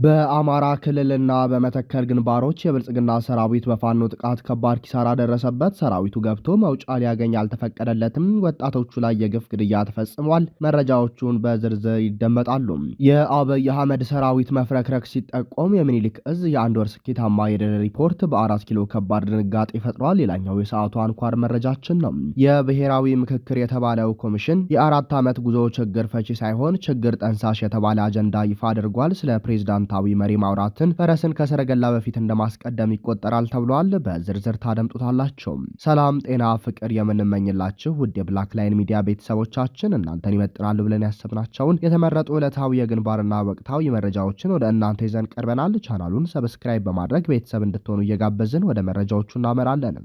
በአማራ ክልልና በመተከል ግንባሮች የብልጽግና ሰራዊት በፋኖ ጥቃት ከባድ ኪሳራ ደረሰበት። ሰራዊቱ ገብቶ መውጫ ሊያገኝ አልተፈቀደለትም። ወጣቶቹ ላይ የግፍ ግድያ ተፈጽሟል። መረጃዎቹን በዝርዝር ይደመጣሉ። የአብይ አህመድ ሰራዊት መፍረክረክ ሲጠቆም የሚኒሊክ እዝ የአንድ ወር ስኬታማ የድል ሪፖርት በ4 ኪሎ ከባድ ድንጋጤ ፈጥሯል። ሌላኛው የሰዓቱ አንኳር መረጃችን ነው። የብሔራዊ ምክክር የተባለው ኮሚሽን የ4 ዓመት ጉዞ ችግር ፈቺ ሳይሆን ችግር ጠንሳሽ የተባለ አጀንዳ ይፋ አድርጓል። ስለ ፕሬዝዳንት ታዊ መሪ ማውራትን ፈረስን ከሰረገላ በፊት እንደማስቀደም ይቆጠራል ተብሏል። በዝርዝር ታደምጡታላችሁ። ሰላም፣ ጤና፣ ፍቅር የምንመኝላችሁ ውድ የብላክ ላይን ሚዲያ ቤተሰቦቻችን እናንተን ይመጥናሉ ብለን ያሰብናቸውን የተመረጡ ዕለታዊ የግንባርና ወቅታዊ መረጃዎችን ወደ እናንተ ይዘን ቀርበናል። ቻናሉን ሰብስክራይብ በማድረግ ቤተሰብ እንድትሆኑ እየጋበዝን ወደ መረጃዎቹ እናመራለን።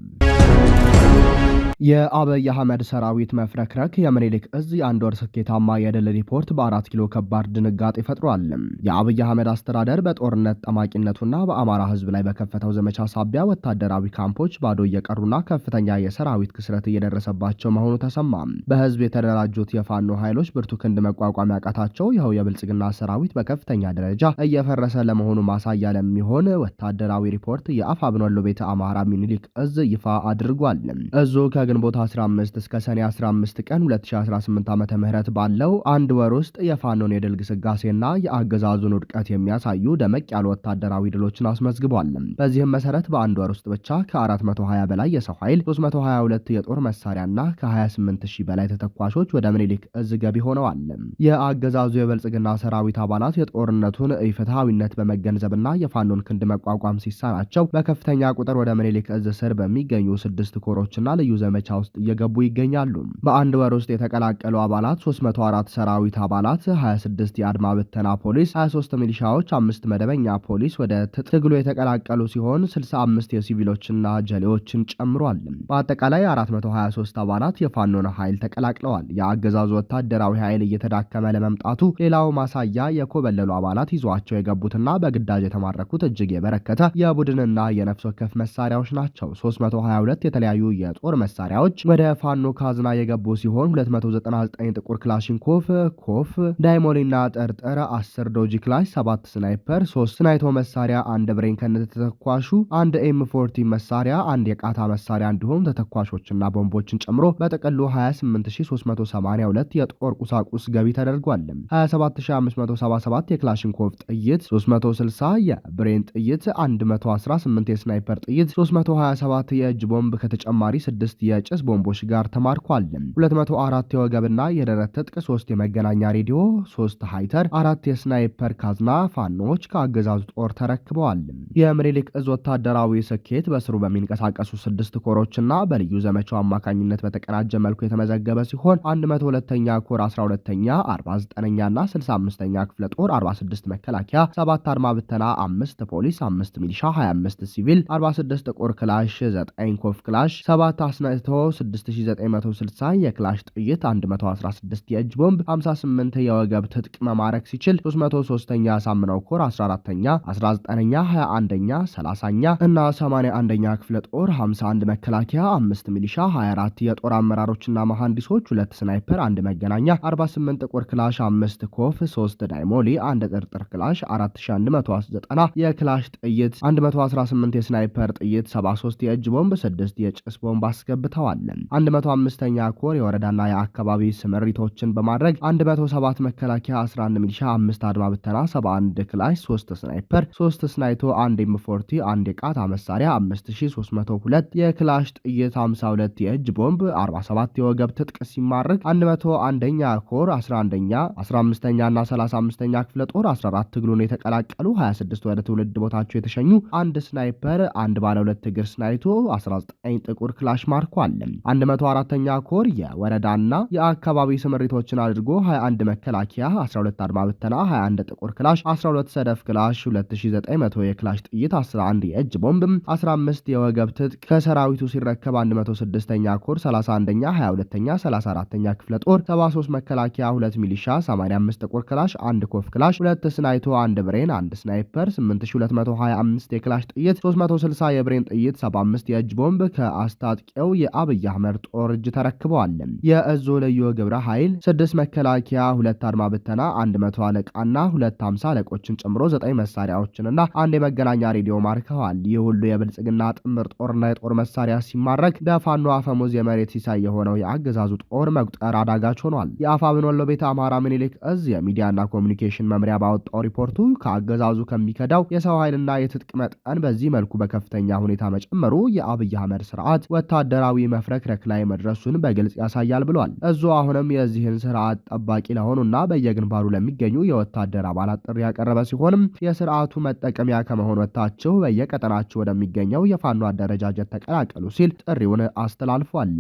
የአብይ አህመድ ሰራዊት መፍረክረክ የሚኒሊክ እዝ የአንድ ወር ስኬታማ የድል ሪፖርት በ4 ኪሎ ከባድ ድንጋጤ ፈጥሯል። የአብይ አህመድ አስተዳደር በጦርነት ጠማቂነቱና በአማራ ህዝብ ላይ በከፈተው ዘመቻ ሳቢያ ወታደራዊ ካምፖች ባዶ እየቀሩና ከፍተኛ የሰራዊት ክስረት እየደረሰባቸው መሆኑ ተሰማ። በህዝብ የተደራጁት የፋኖ ኃይሎች ብርቱ ክንድ መቋቋም ያቃታቸው ይኸው የብልጽግና ሰራዊት በከፍተኛ ደረጃ እየፈረሰ ለመሆኑ ማሳያ ለሚሆን ወታደራዊ ሪፖርት የአፋብኃ ወሎ ቤተ አማራ ሚኒሊክ እዝ ይፋ አድርጓል። እዙ ከግንቦት 15 እስከ ሰኔ 15 ቀን 2018 ዓመተ ምህረት ባለው አንድ ወር ውስጥ የፋኖን የድል ግስጋሴና የአገዛዙን ውድቀት የሚያሳዩ ደመቅ ያሉ ወታደራዊ ድሎችን አስመዝግቧል። በዚህም መሰረት በአንድ ወር ውስጥ ብቻ ከ420 በላይ የሰው ኃይል፣ 322 የጦር መሳሪያና ከ28000 በላይ ተተኳሾች ወደ ምኒልክ እዝ ገቢ ሆነዋል። የአገዛዙ የብልጽግና ሰራዊት አባላት የጦርነቱን ኢፍትሐዊነት በመገንዘብና የፋኖን ክንድ መቋቋም ሲሳናቸው በከፍተኛ ቁጥር ወደ ምኒልክ እዝ ስር በሚገኙ 6 ኮሮችና ልዩ ዘመቻ ውስጥ እየገቡ ይገኛሉ። በአንድ ወር ውስጥ የተቀላቀሉ አባላት 304 ሰራዊት አባላት፣ 26 የአድማ ብተና ፖሊስ፣ 23 ሚሊሻዎች፣ 5 መደበኛ ፖሊስ ወደ ትግሉ የተቀላቀሉ ሲሆን 65 የሲቪሎችና ጀሌዎችን ጨምሯል። በአጠቃላይ 423 አባላት የፋኖን ኃይል ተቀላቅለዋል። የአገዛዙ ወታደራዊ ኃይል እየተዳከመ ለመምጣቱ ሌላው ማሳያ የኮበለሉ አባላት ይዟቸው የገቡትና በግዳጅ የተማረኩት እጅግ የበረከተ የቡድንና የነፍስ ወከፍ መሳሪያዎች ናቸው። 322 የተለያዩ የጦር መሳሪያዎች ወደ ፋኖ ካዝና የገቡ ሲሆን 299 ጥቁር ክላሽንኮቭ ኮፍ ዳይሞሊና ጠርጠር፣ 10 ዶጂ ክላሽ፣ 7 ስናይፐር፣ 3 ስናይቶ መሳሪያ፣ 1 ብሬን ከነተተኳሹ፣ 1 ኤም40 መሳሪያ፣ 1 የቃታ መሳሪያ እንዲሁም ተተኳሾችና ቦምቦችን ጨምሮ በጥቅሉ 28382 የጦር ቁሳቁስ ገቢ ተደርጓል። 27577 የክላሽንኮቭ ጥይት፣ 360 የብሬን ጥይት፣ 118 የስናይፐር ጥይት፣ 327 የእጅ ቦምብ ከተጨማሪ 6 የጭስ ቦምቦች ጋር ተማርኳል። 204 የወገብና የደረት ትጥቅ፣ 3 የመገናኛ ሬዲዮ፣ 3 ሃይተር፣ 4 የስናይፐር ካዝና ፋኖች ከአገዛዙ ጦር ተረክበዋል። የሚኒሊክ እዝ ወታደራዊ ስኬት በስሩ በሚንቀሳቀሱ 6 ኮሮችና በልዩ ዘመቻው አማካኝነት በተቀናጀ መልኩ የተመዘገበ ሲሆን 102ኛ ኮር 12ኛ 49ኛና 65ኛ ክፍለ ጦር 46 መከላከያ፣ 7 አድማ ብተና፣ 5 ፖሊስ፣ 5 ሚሊሻ፣ 25 ሲቪል፣ 46 ጥቁር ክላሽ፣ 9 ኮፍ ክላሽ፣ 7 አስነቶ፣ 6960 የክላሽ ጥይት፣ 116 የእጅ ቦምብ፣ 58 የወገብ ትጥቅ መማረክ ሲችል 303ኛ ሳምነው ኮር 14ኛ፣ 19ኛ፣ 21ኛ፣ 30ኛ እና 81ኛ ክፍለ ጦር 51 መከላከያ፣ 5 ሚሊሻ፣ 24 የጦር አመራሮችና መሐንዲሶች፣ 2 ስናይፐር፣ 1 መገናኛ፣ 48 ጥቁር ክላሽ፣ 5 ኮፍ፣ 3 ዳይሞሊ፣ 1 ጥርጥር ክላሽ፣ 4190 የክላሽ ጥይት፣ 118 የስናይፐር ጥይት፣ 73 የእጅ ቦምብ፣ 6 የጭስ ቦምብ አስገብተዋል። 105ኛ ኮር የወረዳና የአካባቢ ስምሪቶችን በማድረግ 107 መከላከያ፣ 11 ሚሊሻ፣ 5 አድማ ብተና፣ 71 ክላሽ፣ 3 ስናይፐር፣ 3 ስናይቶ፣ 1 ኤም40፣ 1 የቃታ መሳሪያ፣ 5302 የክላሽ ጥይት፣ 52 የእጅ ቦምብ፣ 47 የወገብ ትጥቅ ሲማርክ 101ኛ ኮር 11ኛ 15ኛ እና 35ኛ ክፍለ ጦር 14 ትግሉን የተቀላቀሉ 26 ወደ ትውልድ ቦታቸው የተሸኙ 1 ስናይፐር፣ 1 ባለ 2 እግር ስናይቶ፣ 19 ጥቁር ክላሽ ማርኳል። 104ኛ ኮር የወረዳና የአካባቢ ስምሪቶችን አድርጎ 21 መከላከያ፣ 12 አድማ ብተና፣ 21 ጥቁር ክላሽ፣ 12 ሰደፍ ክላሽ፣ 2900 የክላሽ ጥይት፣ 11 የእጅ ቦምብ፣ 15 የወገብ ትጥቅ ከሰራዊቱ ሲረከብ 106ኛ ኮር 31ኛ፣ 22ኛ፣ 34ኛ ክፍለ ጦር 73 መከላከያ፣ 2 ሚሊሻ፣ 85 ጥቁር ክላሽ፣ 1 ኮፍ ክላሽ፣ 2 ስናይቶ፣ 1 ብሬን፣ 1 ስናይፐር፣ 8225 የክላሽ ጥይት፣ 360 የብሬን ጥይት፣ 75 የእጅ ቦምብ ከአስታጥቄው የአብይ አህመድ ጦር እጅ ተረክበዋል። የእዙ ልዩ ግብረ ኃይል 6 መከላከያ፣ 2 አድማ ብተና፣ 100 አለቃና 250 አለቆችን ጨምሮ 9 መሳሪያዎችንና አንድ የመገናኛ ሬዲዮ ማርከዋል። ይህ ሁሉ የብልጽግና ጥምር ጦርና የጦር መሳሪያ ሲማረክ በፋኖ አፈሙዝ የመሬት ሲሳይ የሆነው የአገዛዙ ጦር መቁጠር አዳጋች ሆኗል። የአፋብን ወሎ ቤተ አማራ ምኒልክ እዝ የሚዲያና ኮሚኒኬሽን መምሪያ ባወጣው ሪፖርቱ ከአገዛዙ ከሚከዳው የሰው ኃይልና የትጥቅ መጠን በዚህ መልኩ በከፍተኛ ሁኔታ መጨመሩ የአብይ አህመድ ስርዓት ወታደራዊ መፍረክረክ ላይ መድረሱን በግልጽ ያሳያል ብሏል። እዙ አሁንም የዚህን ስርዓት ጠባቂ ለሆኑና በየግንባሩ ለሚገኙ የወታደር አባላት ጥሪ ያቀረበ ሲሆንም የስርዓቱ መጠቀሚያ ከመሆን ወጥታችሁ በየቀጠናችሁ ወደሚገኘው የፋኖ አደረጃጀት ተቀላቀሉ ሲል ጥሪውን አስተላልፏል።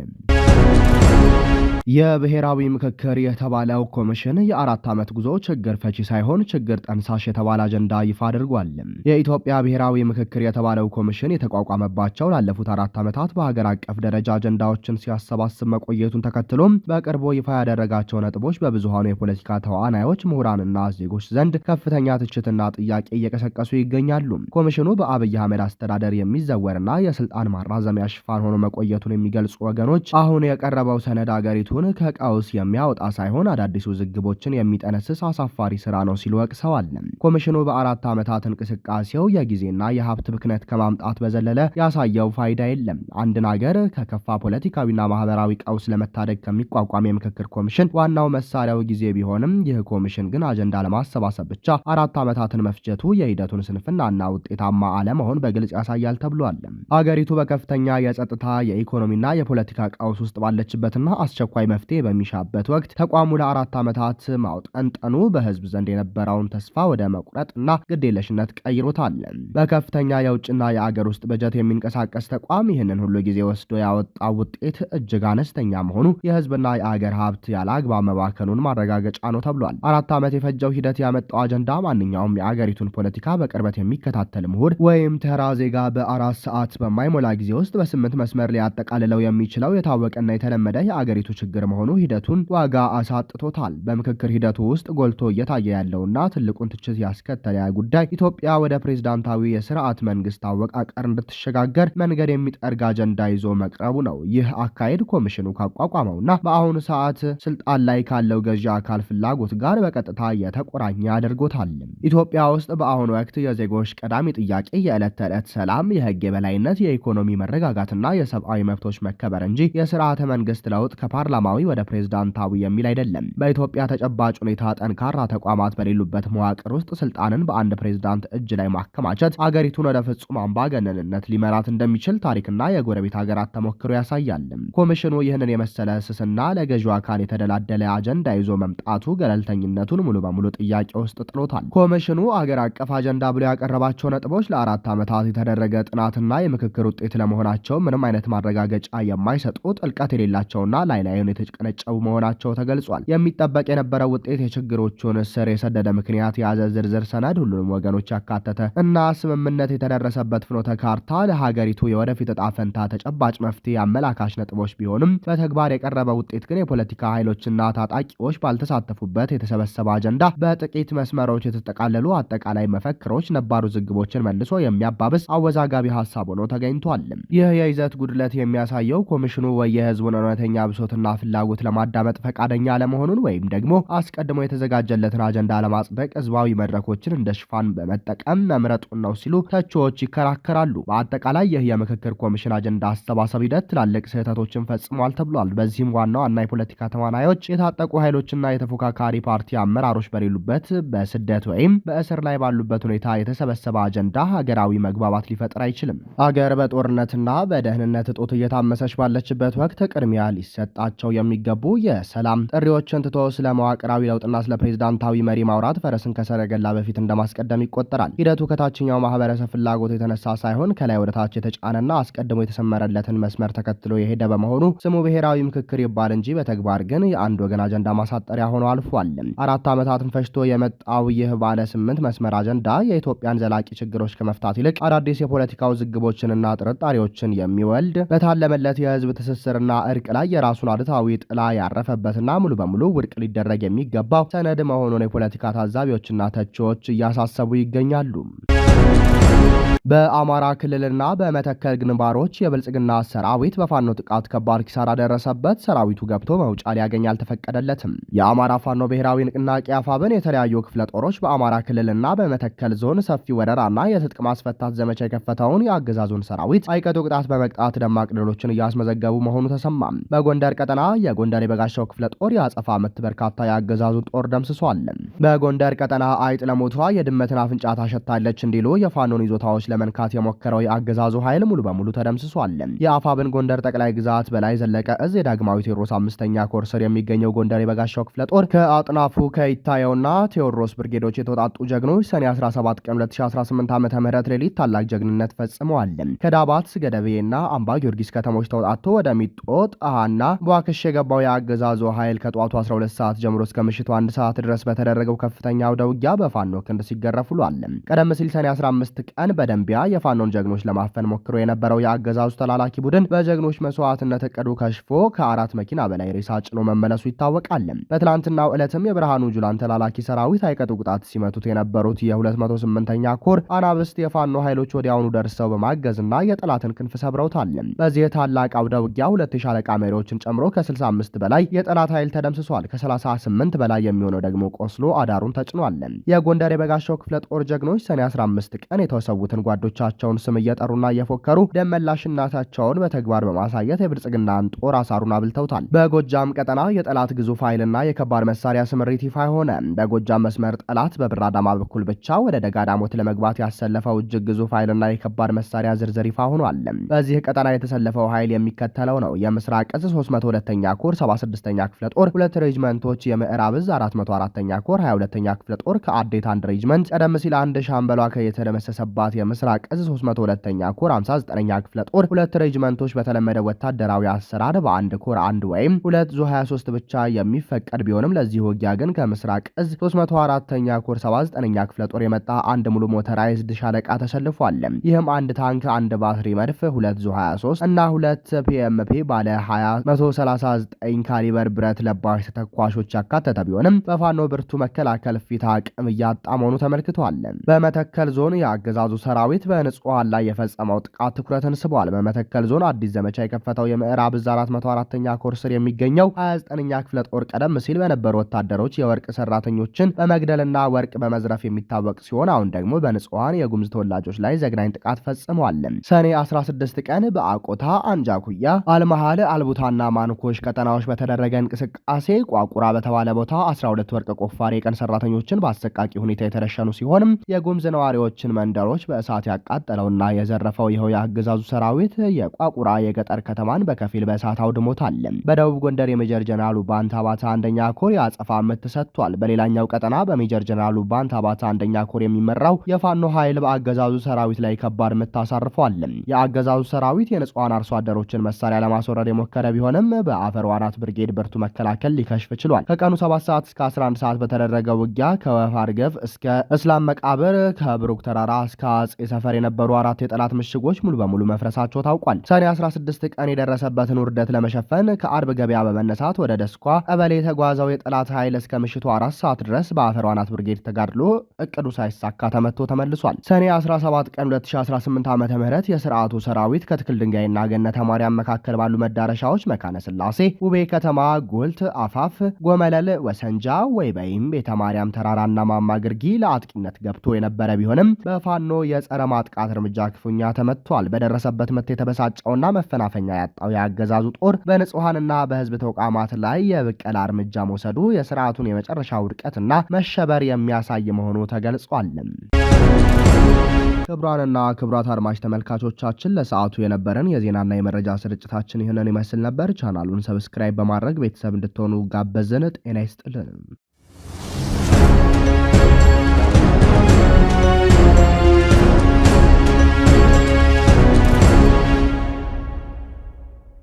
የብሔራዊ ምክክር የተባለው ኮሚሽን የ4 ዓመት ጉዞ ችግር ፈቺ ሳይሆን ችግር ጠንሳሽ የተባለ አጀንዳ ይፋ አድርጓል። የኢትዮጵያ ብሔራዊ ምክክር የተባለው ኮሚሽን የተቋቋመባቸው ላለፉት 4 ዓመታት በሀገር አቀፍ ደረጃ አጀንዳዎችን ሲያሰባስብ መቆየቱን ተከትሎም በቅርቡ ይፋ ያደረጋቸው ነጥቦች በብዙሃኑ የፖለቲካ ተዋናዮች፣ ምሁራንና ዜጎች ዘንድ ከፍተኛ ትችትና ጥያቄ እየቀሰቀሱ ይገኛሉ። ኮሚሽኑ በአብይ አህመድ አስተዳደር የሚዘወርና የስልጣን ማራዘሚያ ሽፋን ሆኖ መቆየቱን የሚገልጹ ወገኖች አሁን የቀረበው ሰነድ አገሪቱን ከቀውስ የሚያወጣ ሳይሆን አዳዲስ ውዝግቦችን የሚጠነስስ አሳፋሪ ስራ ነው ሲሉ ወቅሰዋል። ኮሚሽኑ በ4 ዓመታት እንቅስቃሴው የጊዜና የሀብት ብክነት ከማምጣት በዘለለ ያሳየው ፋይዳ የለም። አንድን ሀገር ከከፋ ፖለቲካዊና ማህበራዊ ቀውስ ለመታደግ ከሚቋቋም የምክክር ኮሚሽን ዋናው መሳሪያው ጊዜ ቢሆንም ይህ ኮሚሽን ግን አጀንዳ ለማሰባሰብ ብቻ 4 ዓመታትን መፍጀቱ የሂደቱን ስንፍናና ውጤታማ አለመሆን በግልጽ ያሳያል ተብሏል። አገሪቱ በከፍተኛ የጸጥታ የኢኮኖሚና የፖለቲካ ቀውስ ውስጥ ባለችበትና አስቸኳይ መፍትሄ በሚሻበት ወቅት ተቋሙ ለ4 ዓመታት ማውጠንጠኑ በህዝብ ዘንድ የነበረውን ተስፋ ወደ መቁረጥና ግዴለሽነት ቀይሮታል። በከፍተኛ የውጭና የአገር ውስጥ በጀት የሚንቀሳቀስ ተቋም ይህንን ሁሉ ጊዜ ወስዶ ያወጣው ውጤት እጅግ አነስተኛ መሆኑ የህዝብና የአገር ሀብት ያለ አግባብ መባከኑን ማረጋገጫ ነው ተብሏል። 4 ዓመት የፈጀው ሂደት ያመጣው አጀንዳ ማንኛውም የአገሪቱን ፖለቲካ በቅርበት የሚከታተል ምሁር ወይም ተራ ዜጋ በ4 ሰዓት በማይሞላ ጊዜ ውስጥ በ8 መስመር ሊያጠቃልለው የሚችለው የታወቀና የተለመደ የአገሪቱ ችግር መሆኑ ሂደቱን ዋጋ አሳጥቶታል። በምክክር ሂደቱ ውስጥ ጎልቶ እየታየ ያለውና ትልቁን ትችት ያስከተለ ጉዳይ ኢትዮጵያ ወደ ፕሬዝዳንታዊ የስርዓት መንግስት አወቃቀር እንድትሸጋገር መንገድ የሚጠርግ አጀንዳ ይዞ መቅረቡ ነው። ይህ አካሄድ ኮሚሽኑ ካቋቋመውና በአሁኑ ሰዓት ስልጣን ላይ ካለው ገዢ አካል ፍላጎት ጋር በቀጥታ የተቆራኘ አድርጎታል። ኢትዮጵያ ውስጥ በአሁኑ ወቅት የዜጎች ቀዳሚ ጥያቄ የዕለት ተዕለት ሰላም፣ የህግ የበላይነት፣ የኢኮኖሚ መረጋጋትና የሰብአዊ መብቶች መከበር እንጂ የስርዓተ መንግስት ለውጥ ከፓርላማዊ ወደ ፕሬዝዳንታዊ የሚል አይደለም። በኢትዮጵያ ተጨባጭ ሁኔታ ጠንካራ ተቋማት በሌሉበት መዋቅር ውስጥ ስልጣንን በአንድ ፕሬዝዳንት እጅ ላይ ማከማቸት አገሪቱን ወደ ፍጹም አምባገነንነት ሊመራት እንደሚችል ታሪክና የጎረቤት ሀገራት ተሞክሮ ያሳያል። ኮሚሽኑ ይህንን የመሰለ ስስና ለገዢው አካል የተደላደለ አጀንዳ ይዞ መምጣቱ ገለልተኝነቱን ሙሉ በሙሉ ጥያቄ ውስጥ ጥሎታል። ኮሚሽኑ አገር አቀፍ አጀንዳ ብሎ ያቀረባቸው ነጥቦች ለ4 ዓመታት የተደረገ ጥናትና የምክክር ውጤት ለመሆናቸው ምንም አይነት ማረጋገጫ የማይሰጡ ጥልቀት የሌላቸውና ላይላዩን የተቀነጨቡ መሆናቸው ተገልጿል። የሚጠበቅ የነበረው ውጤት የችግሮቹን ስር የሰደደ ምክንያት የያዘ ዝርዝር ሰነድ፣ ሁሉንም ወገኖች ያካተተ እና ስምምነት የተደረሰበት ፍኖተ ካርታ ለሀገሪቱ የወደፊት ዕጣ ፈንታ ተጨባጭ መፍትሄ አመላካሽ ነጥቦች ቢሆንም በተግባር የቀረበ ውጤት ግን የፖለቲካ ኃይሎችና ታጣቂዎች ባልተሳተፉበት የተሰበሰበ አጀንዳ፣ በጥቂት መስመሮች የተጠቃለሉ አጠቃላይ መፈክሮች፣ ነባሩ ዝግቦችን መልሶ የሚያባብስ አወዛጋቢ ሀሳብ ሆኖ ተገኝቷል። ይህ የይዘት ጉድለት የሚያሳየው ኮሚሽኑ ወይ የህዝቡን እውነተኛ ብሶትና ፍላጎት ለማዳመጥ ፈቃደኛ ለመሆኑን ወይም ደግሞ አስቀድሞ የተዘጋጀለትን አጀንዳ ለማጽደቅ ህዝባዊ መድረኮችን እንደ ሽፋን በመጠቀም መምረጡን ነው ሲሉ ተቺዎች ይከራከራሉ። በአጠቃላይ ይህ የምክክር ኮሚሽን አጀንዳ አሰባሰብ ሂደት ትላልቅ ስህተቶችን ፈጽሟል ተብሏል። በዚህም ዋና ዋና የፖለቲካ ተዋናዮች፣ የታጠቁ ኃይሎችና የተፎካካሪ ፓርቲ አመራሮች በሌሉበት በስደት ወይም በእስር ላይ ባሉበት ሁኔታ የተሰበሰበ አጀንዳ ሀገራዊ መግባባት ሊፈጥር አይችልም። አገር በጦርነትና በደህንነት እጦት እየታመሰች ባለችበት ወቅት ቅድሚያ ሊሰጣቸው የሚገቡ የሰላም ጥሪዎችን ትቶ ስለ መዋቅራዊ ለውጥና ስለ ፕሬዝዳንታዊ መሪ ማውራት ፈረስን ከሰረገላ በፊት እንደማስቀደም ይቆጠራል። ሂደቱ ከታችኛው ማህበረሰብ ፍላጎት የተነሳ ሳይሆን ከላይ ወደ ታች የተጫነና አስቀድሞ የተሰመረለትን መስመር ተከትሎ የሄደ በመሆኑ ስሙ ብሔራዊ ምክክር ይባል እንጂ በተግባር ግን የአንድ ወገን አጀንዳ ማሳጠሪያ ሆኖ አልፏል። 4 ዓመታትን ፈጅቶ የመጣው ይህ ባለ 8 መስመር አጀንዳ የኢትዮጵያን ዘላቂ ችግሮች ከመፍታት ይልቅ አዳዲስ የፖለቲካ ውዝግቦችንና ጥርጣሬዎችን የሚወልድ በታለመለት የህዝብ ትስስርና እርቅ ላይ የራሱን አድታዊ ጥላ ያረፈበትና ሙሉ በሙሉ ውድቅ ሊደረግ የሚገባው ሰነድ መሆኑን የፖለቲካ ታዛቢዎችና ተቺዎች እያሳሰቡ ይገኛሉ። በአማራ ክልልና በመተከል ግንባሮች የብልጽግና ሰራዊት በፋኖ ጥቃት ከባድ ኪሳራ ደረሰበት። ሰራዊቱ ገብቶ መውጫ ሊያገኝ አልተፈቀደለትም። የአማራ ፋኖ ብሔራዊ ንቅናቄ አፋብን የተለያዩ ክፍለ ጦሮች በአማራ ክልልና በመተከል ዞን ሰፊ ወረራና የትጥቅ ማስፈታት ዘመቻ የከፈተውን የአገዛዙን ሰራዊት አይቀጡ ቅጣት በመቅጣት ደማቅ ድሎችን እያስመዘገቡ መሆኑ ተሰማ። በጎንደር ቀጠና የጎንደር የበጋሻው ክፍለ ጦር የአጸፋ ምት በርካታ የአገዛዙን ጦር ደምስሷል። በጎንደር ቀጠና አይጥ ለሞቷ የድመትን አፍንጫ ታሸታለች እንዲሉ የፋኖን ይዞታዎች ለመንካት የሞከረው የአገዛዙ ኃይል ሙሉ በሙሉ ተደምስሷል። የአፋብን ጎንደር ጠቅላይ ግዛት በላይ ዘለቀ እዝ የዳግማዊ ቴዎድሮስ 5ኛ ኮር ስር የሚገኘው ጎንደር የበጋሻው ክፍለ ጦር ከአጥናፉ ከይታየውና ቴዎድሮስ ብርጌዶች የተወጣጡ ጀግኖች ሰኔ 17 ቀን 2018 ዓ.ም ሌሊት ታላቅ ጀግንነት ፈጽመዋል። ከዳባት ገደቤና አምባ ጊዮርጊስ ከተሞች ተወጣጥቶ ወደ ሚጦ ጣሃና በዋክሽ የገባው የአገዛዙ ኃይል ከጠዋቱ 12 ሰዓት ጀምሮ እስከ ምሽቱ 1 ሰዓት ድረስ በተደረገው ከፍተኛ አውደ ውጊያ በፋኖ ክንድ ሲገረፍ ውሏል። ቀደም ሲል ሰኔ 15 ቀን በደንቢያ የፋኖን ጀግኖች ለማፈን ሞክሮ የነበረው የአገዛዙ ተላላኪ ቡድን በጀግኖች መስዋዕትነት እቅዱ ከሽፎ ከ4 መኪና በላይ ሬሳ ጭኖ መመለሱ ይታወቃል። በትላንትናው ዕለትም የብርሃኑ ጁላን ተላላኪ ሰራዊት አይቀጡ ቅጣት ሲመቱት የነበሩት የ208ኛ ኮር አናብስት የፋኖ ኃይሎች ወዲያውኑ ደርሰው በማገዝና የጠላትን ክንፍ ሰብረውታል። በዚህ ታላቅ አውደ ውጊያ 2 የሻለቃ መሪዎችን ጨምሮ ከ65 በላይ የጠላት ኃይል ተደምስሷል። ከ38 በላይ የሚሆነው ደግሞ ቆስሎ አዳሩን ተጭኗል። የጎንደር የበጋሻው ክፍለ ጦር ጀግኖች ሰኔ 15 ቀን የተወሰዉትን ጓዶቻቸውን ስም እየጠሩና እየፎከሩ ደመላሽነታቸውን በተግባር በማሳየት የብልጽግናን ጦር አሳሩን አብልተውታል። በጎጃም ቀጠና የጠላት ግዙፍ ኃይልና የከባድ መሳሪያ ስምሪት ይፋ ሆነ። በጎጃም መስመር ጠላት በብር አዳማ በኩል ብቻ ወደ ደጋዳሞት ለመግባት ያሰለፈው እጅግ ግዙፍ ኃይልና የከባድ መሳሪያ ዝርዝር ይፋ ሆኗል። በዚህ ቀጠና የተሰለፈው ኃይል የሚከተለው ነው። የምስራቅ እዝ 302ኛ ኮር 76ኛ ክፍለ ጦር 2 ሬጅመንቶች፣ የምዕራብ እዝ 404ኛ ኮር 22ኛ ክፍለ ጦር ከአዴት 1 ሬጅመንት፣ ቀደም ሲል አንድ ሻምበሏ የተደመሰሰባት የምስራቅ እዝ 302ኛ ኮር 59ኛ ክፍለ ጦር 2 ሬጅመንቶች በተለመደ ወታደራዊ አሰራር በአንድ ኮር 1 ወይም 2 ዙ 23 ብቻ የሚፈቀድ ቢሆንም ለዚህ ውጊያ ግን ከምስራቅ እዝ 304ኛ ኮር 79ኛ ክፍለ ጦር የመጣ አንድ ሙሉ ሞተራይዝድ ሻለቃ ተሰልፏል። ይህም አንድ ታንክ፣ አንድ ባትሪ መድፍ፣ 2 ዙ 23 እና 2 ፒኤምፒ ባለ 20 139 ካሊበር ብረት ለባሽ ተተኳሾች ያካተተ ቢሆንም በፋኖ ብርቱ መከላከል ፊት አቅም እያጣ መሆኑ ተመልክቷል። በመተከል ዞን የአገዛዙ ሰራዊት በንጹሃን ላይ የፈጸመው ጥቃት ትኩረትን ስቧል። በመተከል ዞን አዲስ ዘመቻ የከፈተው የምዕራብ እዝ 404ኛ ኮር ስር የሚገኘው 29ኛ ክፍለ ጦር ቀደም ሲል በነበሩ ወታደሮች የወርቅ ሰራተኞችን በመግደልና ወርቅ በመዝረፍ የሚታወቅ ሲሆን አሁን ደግሞ በንጹሃን የጉምዝ ተወላጆች ላይ ዘግናኝ ጥቃት ፈጽሟል። ሰኔ 16 ቀን በአቆታ አንጃኩያ፣ አልመሃል፣ አልቡታና ማንኮሽ ቀጠናዎች በተደረገ እንቅስቃሴ ቋቁራ በተባለ ቦታ 12 ወርቅ ቆፋሪ የቀን ሰራተኞችን በአሰቃቂ ሁኔታ የተረሸኑ ሲሆንም የጉምዝ ነዋሪዎችን መንደሮች በእሳት ያቃጠለውና የዘረፈው ይኸው የአገዛዙ ሰራዊት የቋቁራ የገጠር ከተማን በከፊል በእሳት አውድሞታል። በደቡብ ጎንደር የሜጀር ጀነራሉ ባንታ ባታ 1ኛ ኮር የአጸፋ ምት ተሰጥቷል። በሌላኛው ቀጠና በሜጀር ጀነራሉ ባንታ ባታ 1ኛ ኮር የሚመራው የፋኖ ኃይል በአገዛዙ ሰራዊት ላይ ከባድ ምት አሳርፏል። የአገዛዙ ሰራዊት የንጹሃን አርሶ አደሮችን መሳሪያ ለማስወረድ የሞከረ ቢሆንም በአፈር ዋናት ብርጌድ ብርቱ መከላከል ሊከሽፍ ችሏል። ከቀኑ 7 ሰዓት እስከ 11 ሰዓት በተደረገ ውጊያ ከወፍ አርገፍ እስከ እስላም መቃብር ከብሩክ ተራራ እስከ አጼ ሰፈር የነበሩ 4 የጠላት ምሽጎች ሙሉ በሙሉ መፍረሳቸው ታውቋል። ሰኔ 16 ቀን የደረሰበትን ውርደት ለመሸፈን ከአርብ ገበያ በመነሳት ወደ ደስኳ ቀበሌ የተጓዘው የጠላት ኃይል እስከ ምሽቱ 4 ሰዓት ድረስ በአፈር ዋናት ብርጌድ ተጋድሎ እቅዱ ሳይሳካ ተመቶ ተመልሷል። ሰኔ 17 ቀን 2018 ዓ.ም የስርዓቱ ሰራዊት ከትክል ድንጋይና ገነተ ማርያም መካከል ባሉ መዳረሻዎች መካነ ስላሴ፣ ውቤ ከተማ፣ ጉልት፣ አፋፍ፣ ጎመለል፣ ወሰንጃ፣ ወይበይም፣ ቤተ ማርያም ተራራና ማማ ግርጊ ለአጥቂነት ገብቶ የነበረ ቢሆንም በፋኖ የጸረ ማጥቃት እርምጃ ክፉኛ ተመቷል። በደረሰበት ምት የተበሳጨውና መፈናፈኛ ያጣው የአገዛዙ ጦር በንጹሃንና በህዝብ ተቋማት ላይ የብቀላ እርምጃ መውሰዱ የስርዓቱን የመጨረሻ ውድቀትና መሸበር የሚያሳይ መሆኑ ተገልጿል። ክቡራንና ክቡራት አድማጭ ተመልካቾቻችን ለሰዓቱ የነበረን የዜናና የመረጃ ስርጭታችን ይህንን ይመስል ነበር። ቻናሉን ሰብስክራይብ በማድረግ ቤተሰብ እንድትሆኑ ጋበዝን። ጤና ይስጥልን።